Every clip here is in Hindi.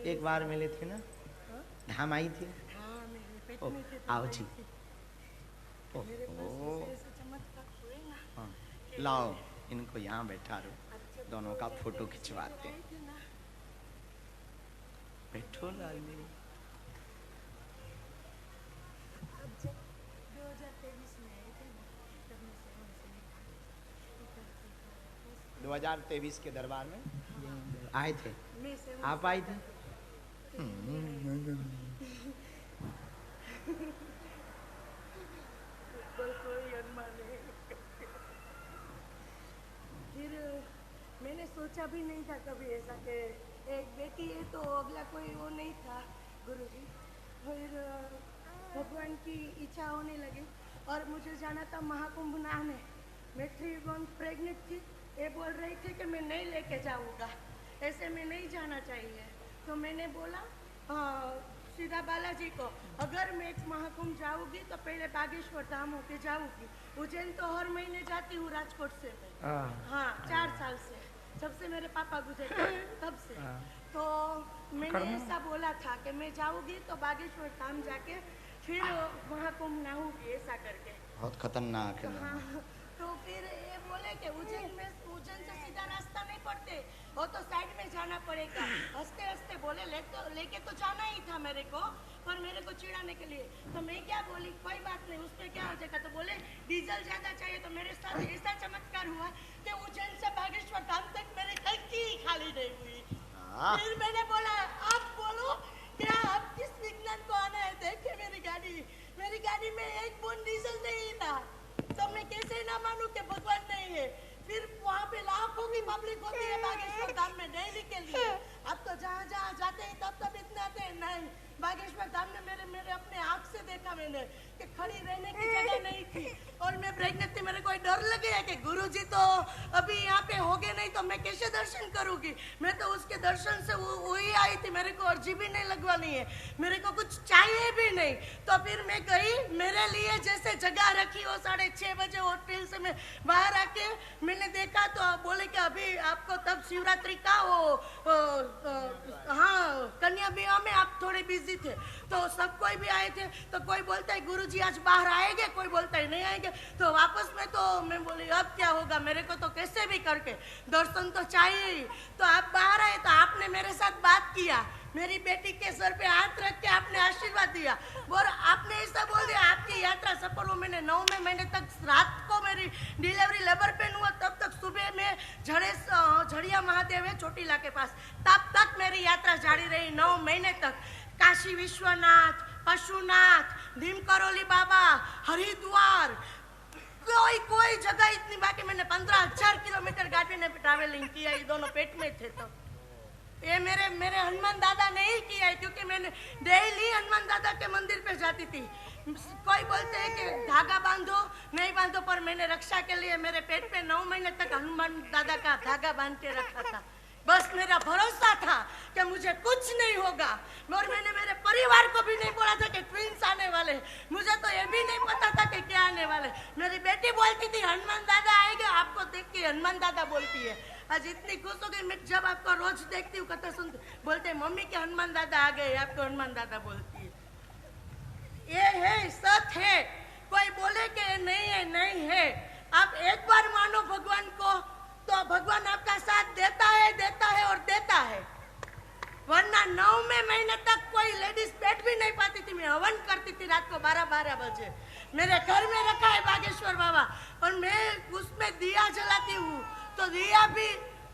एक बार मिले थे ना, धाम आई थी। हाँ, मेरे पेट ओ, में थे, आओ जी। ओ, मेरे पास ऐसे चमत्कार हुए ना। हाँ, लाओ इनको यहाँ बैठा रहो, दोनों का फोटो खिंचवाते हैं। बैठो लाली। 2023 में आए थे ना, तब मैं सेवन से निकाली। 2023 के दरबार में आए थे, मैं सेवन आप आई थी। कोई अनुमान नहीं। फिर मैंने सोचा भी नहीं था कभी ऐसा कि एक बेटी है तो अगला कोई वो नहीं था गुरुजी। फिर भगवान की इच्छा होने लगी और मुझे जाना था महाकुंभ नहाने। मैं 3 मंथ प्रेग्नेंट थी, ये बोल रही थी कि मैं नहीं लेके जाऊँगा, ऐसे में नहीं जाना चाहिए। तो मैंने बोला सीधा बालाजी को, अगर मैं महाकुंभ जाऊँगी तो पहले बागेश्वर धाम होके जाऊँगी। उज्जैन तो हर महीने जाती हूँ राजकोट से मैं। हाँ, 4 साल से, जब से मेरे पापा गुजरे तब से। तो मैंने ऐसा बोला था कि मैं जाऊँगी तो बागेश्वर धाम जाके फिर महाकुंभ नहाऊंगी, ऐसा करके। बहुत खतरनाक है। हाँ, तो फिर ये बोले कि उज्जैन से सीधा रास्ता नहीं पड़ते, वो तो साइड में जाना पड़ेगा। हंसते हंसते बोले लेके तो जाना ही था मेरे को, पर मेरे को चिढ़ाने के लिए। तो मैं क्या बोली, कोई बात नहीं, उसमें क्या हो जाएगा। तो बोले डीजल ज्यादा चाहिए। तो मेरे साथ ऐसा चमत्कार हुआ कि उज्जैन से बागेश्वर धाम तक मेरी टंकी ही खाली नहीं हुई। फिर मैंने बोला आप बोलो क्या आप किस विज्ञान को आना है, देखिए मेरी गाड़ी में एक बूंद डीजल नहीं था। तो मैं कैसे ना मानूं कि भगवान नहीं है। फिर वहाँ पे लाखों की पब्लिक होती है बागेश्वर धाम में डेली के लिए। अब तो जहाँ जहाँ जाते हैं तब इतने आते हैं। नहीं, बागेश्वर धाम में मेरे अपने आँख से देखा मैंने कि खड़ी रहने की जगह नहीं थी। और मैं प्रेग्नेंट थी, मेरे को डर लगे कि गुरुजी तो अभी यहाँ पे होगे नहीं तो मैं कैसे दर्शन करूंगी। मैं तो उसके दर्शन से वही आई थी, मेरे को अर्जी भी नहीं लगवानी है, मेरे को कुछ चाहिए भी नहीं। तो फिर मैं गई, मेरे लिए जैसे जगह रखी हो 6:30 बजे होटल से मैं बाहर आके मैंने देखा तो बोले कि अभी आपको तब शिवरात्रि का हाँ कन्या विवाह में आप थोड़े बिजी थे। तो सब कोई भी आए थे। तो कोई बोलता है गुरुजी आज बाहर आएंगे, कोई बोलता है नहीं आएंगे। तो वापस में तो मैं बोली अब क्या होगा, मेरे को तो कैसे भी करके दर्शन तो चाहिए ही। तो आप बाहर आए तो आपने मेरे साथ बात किया, मेरी बेटी के सर पे हाथ रख के आपने आशीर्वाद दिया और आपने ऐसा बोल दिया आपकी यात्रा सफल हो। मैंने 9 महीने तक रात को मेरी डिलीवरी लेबर पेन हुआ, तब तक सुबह में झड़िया महादेव है चोटीला के पास, तब तक मेरी यात्रा जारी रही 9 महीने तक। काशी विश्वनाथ, पशुनाथ, भीम करोली बाबा, हरिद्वार, कोई जगह इतनी बाकी। मैंने 15,000 किलोमीटर गाड़ी में ट्रैवलिंग किया, ये दोनों पेट में थे। तो ये मेरे हनुमान दादा नहीं किया है, क्योंकि मैंने डेली हनुमान दादा के मंदिर पे जाती थी। कोई बोलते हैं कि धागा बांधो, नहीं बांधो, पर मैंने रक्षा के लिए मेरे पेट पे 9 महीने तक हनुमान दादा का धागा बांध के रखा था। बस मेरा भरोसा था कि मुझे कुछ नहीं होगा। और मैंने मेरे परिवार को भी नहीं बोला था कि ट्विंस आने वाले, मुझे तो ये भी नहीं पता था कि क्या आने वाले। मेरी बेटी बोलती थी हनुमान दादा आएंगे, आपको देख के हनुमान दादा बोलती है। आज इतनी खुश हो गई मैं जब आपको रोज देखती हूँ, कथा सुनती, बोलते मम्मी के हनुमान दादा आ गए, आपको हनुमान दादा बोलती है। ये है सच है, कोई बोले कि नहीं है, नहीं है। आप एक बार मानो भगवान को तो भगवान आपका साथ देता है और देता है। वरना 9 महीने तक कोई लेडीज बैठ भी नहीं पाती थी। मैं हवन करती थी रात को 12-12 बजे, मेरे घर में रखा है बागेश्वर बाबा, और मैं उसमें दिया जलाती हूँ। तो दिया भी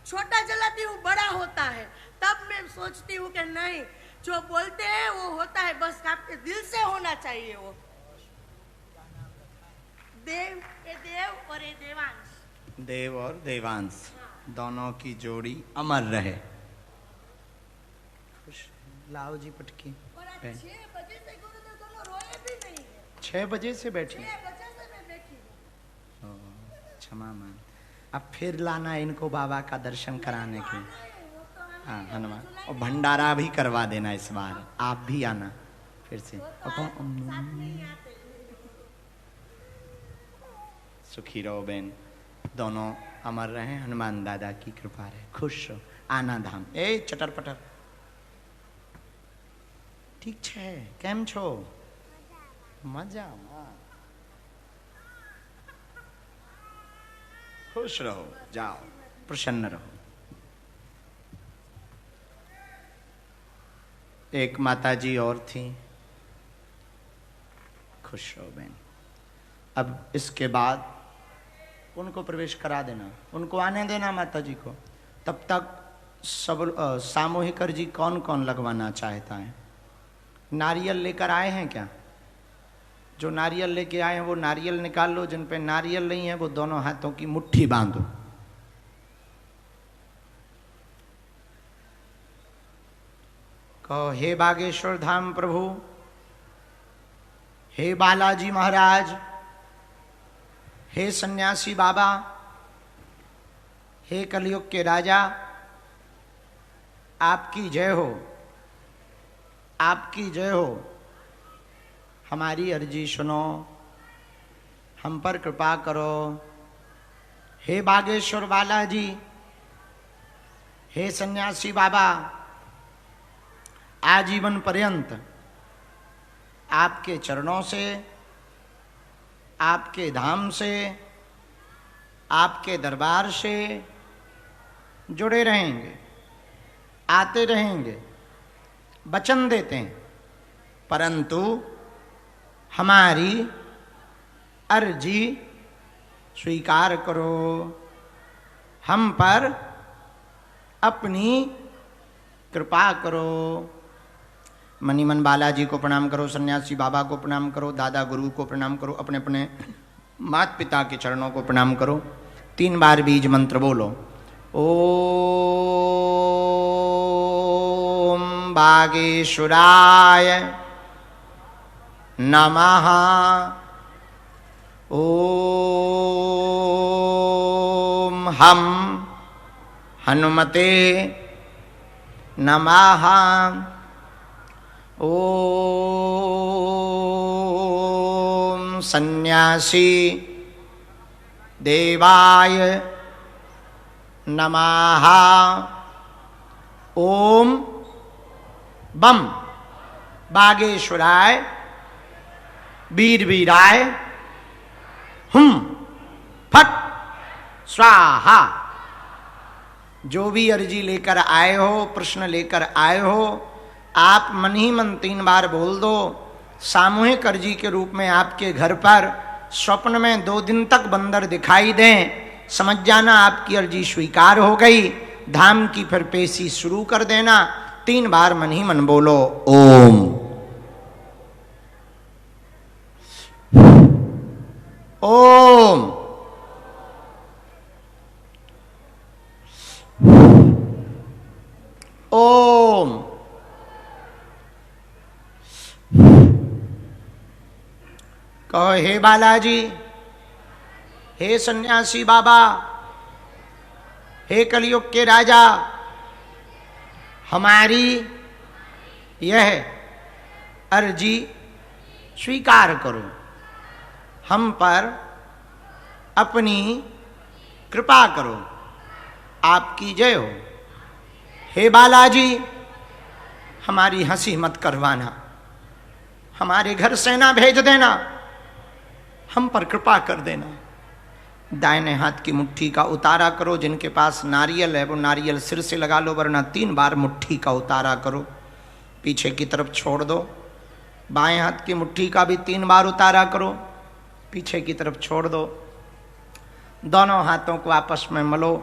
छोटा जलाती हूँ, बड़ा होता है। तब मैं सोचती हूँ कि नहीं, जो बोलते हैं वो होता है, बस आपके दिल से होना चाहिए। वो देव और ये देवांश, देव और देवांश दोनों की जोड़ी अमर रहे। लाओ जी पटकी। 6 बजे से गुरुदेव दोनों रोए भी नहीं है। 6 बजे से बैठी? 6 बजे से मैं बैठी हूँ। क्षमा मान, अब फिर लाना इनको बाबा का दर्शन कराने के। हाँ हनुमान, और भंडारा भी करवा देना इस बार, आप भी आना फिर से। सुखी रहो बहन, दोनों अमर रहे, हनुमान दादा की कृपा रहे, खुश हो। आना धाम। ए चटर पटर ठीक छे केम छो मजामा खुश रहो जाओ प्रसन्न रहो। एक माताजी और थी, खुश रहो बहन। अब इसके बाद उनको प्रवेश करा देना, उनको आने देना माताजी को। तब तक सब सामूहिक अर्जी कौन कौन लगवाना चाहता है? नारियल लेकर आए हैं क्या? जो नारियल लेके आए हैं वो नारियल निकाल लो, जिन पे नारियल नहीं है वो दोनों हाथों की मुट्ठी बांधो। कहो हे बागेश्वर धाम प्रभु, हे बालाजी महाराज, हे सन्यासी बाबा, हे कलयुग के राजा, आपकी जय हो, आपकी जय हो। हमारी अर्जी सुनो, हम पर कृपा करो। हे बागेश्वर बालाजी, हे सन्यासी बाबा, आजीवन पर्यंत आपके चरणों से, आपके धाम से, आपके दरबार से जुड़े रहेंगे, आते रहेंगे, वचन देते हैं। परंतु हमारी अर्जी स्वीकार करो, हम पर अपनी कृपा करो। मनीमन बालाजी को प्रणाम करो, सन्यासी बाबा को प्रणाम करो, दादा गुरु को प्रणाम करो, अपने अपने माता पिता के चरणों को प्रणाम करो। 3 बार बीज मंत्र बोलो। ओम बागेश्वराय नमः। ओम हम हनुमते नमः। ओम सन्यासी देवाय नमः। ओम बम बागेश्वराय वीर वीराय हुम फट स्वाहा। जो भी अर्जी लेकर आए हो, प्रश्न लेकर आए हो, आप मन ही मन 3 बार बोल दो। सामूहिक अर्जी के रूप में आपके घर पर स्वप्न में 2 दिन तक बंदर दिखाई दें, समझ जाना आपकी अर्जी स्वीकार हो गई। धाम की फिर पेशी शुरू कर देना। 3 बार मन ही मन बोलो ओम। ओम ओम। कहो हे बालाजी, हे सन्यासी बाबा, हे कलयुग के राजा, हमारी यह अर्जी स्वीकार करो, हम पर अपनी कृपा करो, आपकी जय हो। हे बालाजी, हमारी हंसी मत करवाना, हमारे घर सेना भेज देना, हम पर कृपा कर देना। दाहिने हाथ की मुट्ठी का उतारा करो, जिनके पास नारियल है वो नारियल सिर से लगा लो, वरना 3 बार मुट्ठी का उतारा करो, पीछे की तरफ छोड़ दो। बाएं हाथ की मुट्ठी का भी 3 बार उतारा करो, पीछे की तरफ छोड़ दो। दोनों हाथों को आपस में मलो।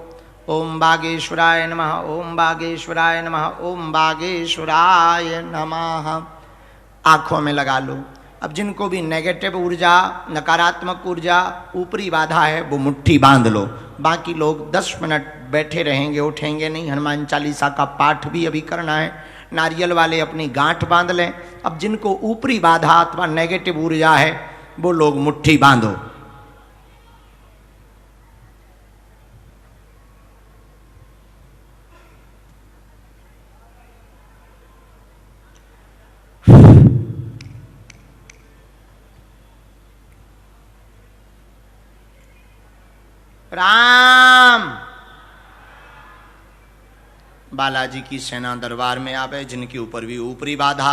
ओम बागेश्वराय नमः, ओम बागेश्वराय नमः, ओम बागेश्वराय नमः। आंखों में लगा लो। अब जिनको भी नेगेटिव ऊर्जा, नकारात्मक ऊर्जा, ऊपरी बाधा है, वो मुट्ठी बांध लो। बाकी लोग 10 मिनट बैठे रहेंगे, उठेंगे नहीं। हनुमान चालीसा का पाठ भी अभी करना है। नारियल वाले अपनी गांठ बांध लें। अब जिनको ऊपरी बाधा अथवा नेगेटिव ऊर्जा है वो लोग मुट्ठी बांधो। राम। बालाजी की सेना दरबार में आवे, जिनके ऊपर भी ऊपरी बाधा,